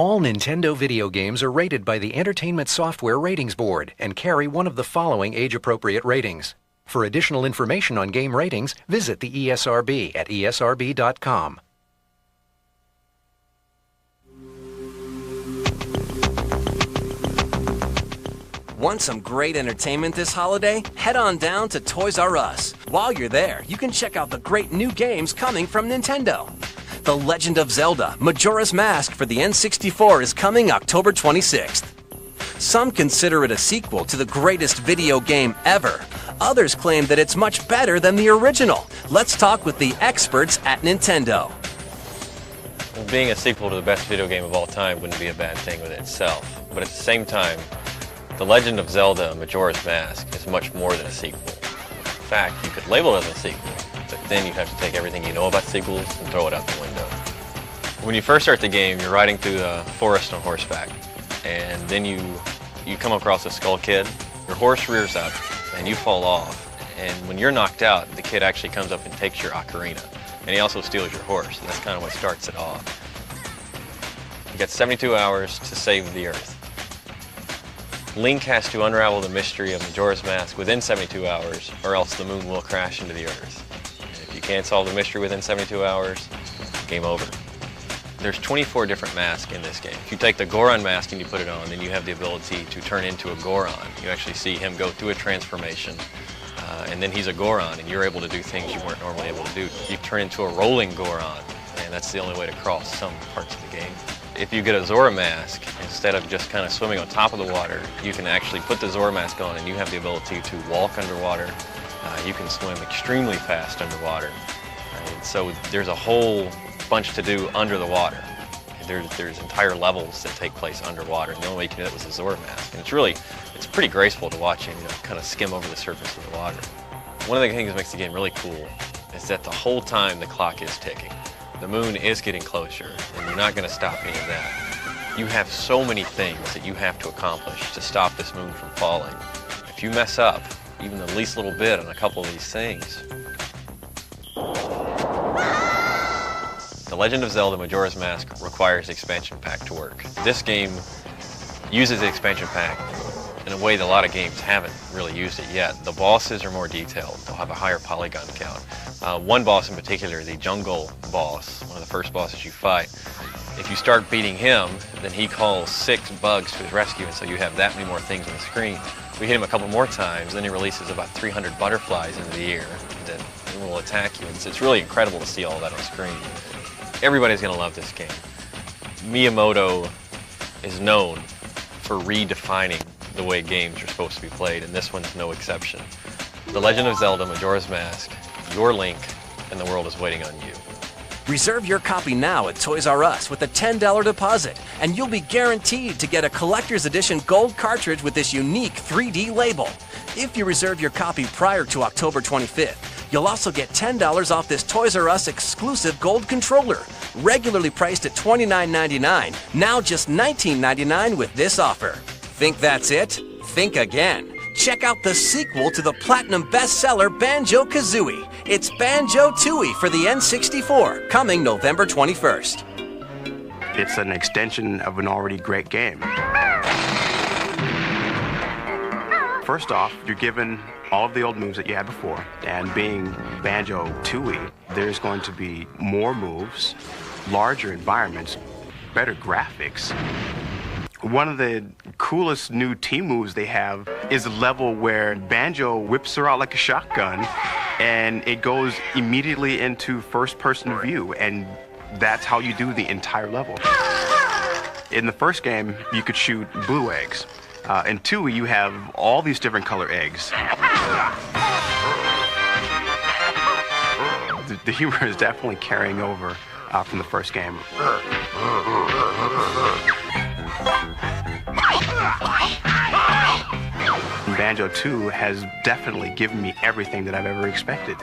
All Nintendo video games are rated by the Entertainment Software Ratings Board and carry one of the following age-appropriate ratings. For additional information on game ratings, visit the ESRB at esrb.com. Want some great entertainment this holiday? Head on down to Toys R Us. While you're there, you can check out the great new games coming from Nintendo. The Legend of Zelda, Majora's Mask for the N64 is coming October 26th. Some consider it a sequel to the greatest video game ever. Others claim that it's much better than the original. Let's talk with the experts at Nintendo. Being a sequel to the best video game of all time wouldn't be a bad thing within itself, but at the same time, The Legend of Zelda, Majora's Mask is much more than a sequel. In fact, you could label it as a sequel, but then you have to take everything you know about sequels and throw it out the window. When you first start the game, you're riding through the forest on horseback, and then you come across a skull kid, your horse rears up, and you fall off. And when you're knocked out, the kid actually comes up and takes your ocarina, and he also steals your horse, and that's kind of what starts it off. You got 72 hours to save the Earth. Link has to unravel the mystery of Majora's Mask within 72 hours, or else the moon will crash into the Earth. And if you can't solve the mystery within 72 hours, game over. There's 24 different masks in this game. If you take the Goron mask and you put it on, then you have the ability to turn into a Goron. You actually see him go through a transformation, and then he's a Goron, and you're able to do things you weren't normally able to do. You turn into a rolling Goron, and that's the only way to cross some parts of the game. If you get a Zora mask, instead of just kind of swimming on top of the water, you can actually put the Zora mask on and you have the ability to walk underwater. You can swim extremely fast underwater. So there's a whole bunch to do under the water. There's entire levels that take place underwater, and the only way you can do that was the Zora mask. And it's pretty graceful to watch him, kind of skim over the surface of the water. One of the things that makes the game really cool is that the whole time the clock is ticking. The moon is getting closer, and you're not going to stop any of that. You have so many things that you have to accomplish to stop this moon from falling. If you mess up even the least little bit on a couple of these things, The Legend of Zelda Majora's Mask requires the expansion pack to work. This game uses the expansion pack in a way that a lot of games haven't really used it yet. The bosses are more detailed. They'll have a higher polygon count. One boss in particular, the jungle boss, one of the first bosses you fight, if you start beating him, then he calls 6 bugs to his rescue, and so you have that many more things on the screen. We hit him a couple more times, then he releases about 300 butterflies into the air that will attack you. And it's really incredible to see all that on screen. Everybody's going to love this game. Miyamoto is known for redefining the way games are supposed to be played, and this one's no exception. The Legend of Zelda Majora's Mask, your Link, and the world is waiting on you. Reserve your copy now at Toys R Us with a $10 deposit, and you'll be guaranteed to get a collector's edition gold cartridge with this unique 3D label. If you reserve your copy prior to October 25th, you'll also get $10 off this Toys R Us exclusive gold controller, regularly priced at $29.99, now just $19.99 with this offer. Think that's it? Think again. Check out the sequel to the platinum bestseller Banjo Kazooie. It's Banjo Tooie for the N64, coming November 21st. It's an extension of an already great game. First off, you're given all of the old moves that you had before, and being Banjo Tooie, there's going to be more moves, larger environments, better graphics. One of the coolest new team moves they have is a level where Banjo whips her out like a shotgun, and it goes immediately into first-person view, and that's how you do the entire level. In the first game, you could shoot blue eggs. In Tooie, you have all these different color eggs. The humor is definitely carrying over from the first game. Banjo 2 has definitely given me everything that I've ever expected.